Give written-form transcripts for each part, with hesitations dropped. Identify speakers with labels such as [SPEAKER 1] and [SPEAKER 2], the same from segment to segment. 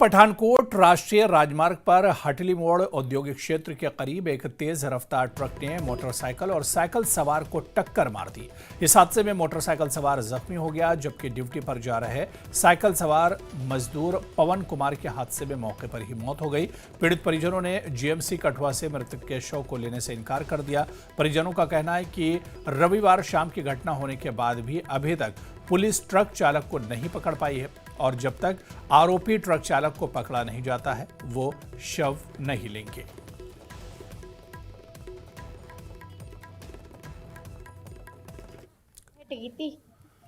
[SPEAKER 1] पठानकोट राष्ट्रीय राजमार्ग पर हटली मोड़ औद्योगिक क्षेत्र के करीब एक तेज रफ्तार ट्रक ने मोटरसाइकिल और साइकिल सवार को टक्कर मार दी। इस हादसे में मोटरसाइकिल सवार जख्मी हो गया, जबकि ड्यूटी पर जा रहे साइकिल सवार मजदूर पवन कुमार के हादसे में मौके पर ही मौत हो गई। पीड़ित परिजनों ने जीएमसी कठुआ से मृतक के शव को लेने से इनकार कर दिया। परिजनों का कहना है कि रविवार शाम की घटना होने के बाद भी अभी तक पुलिस ट्रक चालक को नहीं पकड़ पाई है और जब तक आरोपी ट्रक चालक को पकड़ा नहीं जाता है वो शव नहीं लेंगे।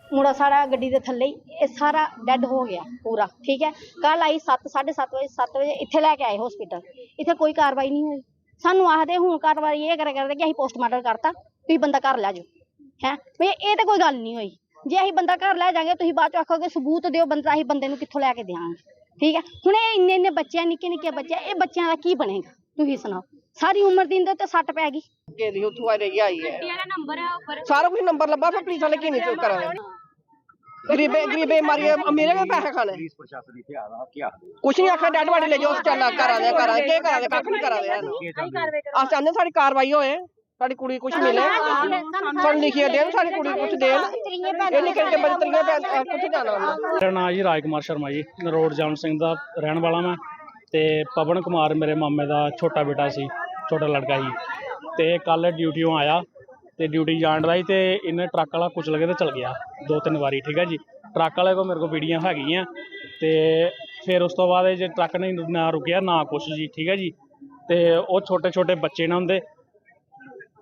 [SPEAKER 2] मुड़ा सारा गड्डी दे थल्ले ही सारा डेड हो गया पूरा। ठीक है, कल आई 7:30 बजे इत्थे लैके आए हॉस्पिटल, इत्थे कोई कार्रवाई नहीं हुई। सानू आखदे हुण कार्रवाई ये करदे कि असीं पोस्टमार्टम करता, तुसीं बंदा घर लै जाओ। है भई ये तो कोई गल नहीं हुई। जे असीं बंदा घर लै जाएंगे तुसीं बाद च आखोगे सबूत दिओ, बंदा असीं बंदे नूं कित्थों लैके देवांगे। ठीक है, हुण इन्ने इन्ने बच्चे निक्के निक्के बच्चे, ये बच्चों का की बनेगा तुसीं सुनाओ। सारी उम्र दी इंदे ते सट पै गई।
[SPEAKER 3] सारा कुछ नंबर लब्भा, फिर पुलिस वाले की नहीं चुप करा गरीबे मारिए मेरे भी पैसे खाने कुछ नहीं आखा डेड बॉडी ले जाओ चल करा दे कख नहीं करा दे। अस चाहते साडी कार्रवाई होए, साडी कुड़ी कुछ मिले, सानू लिखिए देन, साडी कुड़ी कुछ देन। ये निक्के निक्के बच्चे कुछ जाना।
[SPEAKER 4] मेरा नाम जी राजकुमार शर्मा जी, नरोड़ जाम सिंह दा रहन वाला मैं ते पवन कुमार मेरे मामे दा छोटा बेटा सी, छोटा लड़का ही। ते कल ड्यूटियों आया ते ड्यूटी जान दा ही ते इन्हें ट्रक वाला कुचल के ते चल गया 2-3 बारी। ठीक है जी, ट्रक वाले को मेरे को वीडियो हैगियां ते फिर उस तो बाद जे ट्रक ने ना रुकिया ना कुछ जी। ठीक है जी, ते वो छोटे छोटे बच्चे ने उनके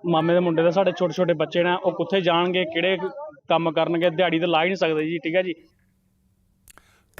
[SPEAKER 4] मामे दे मुंडे दे साढ़े छोटे छोटे बच्चे ने, वो कुत्थे जाणगे, किहड़े कम करनगे, दिहाड़ी तो ला ही नहीं सकते जी। ठीक है जी,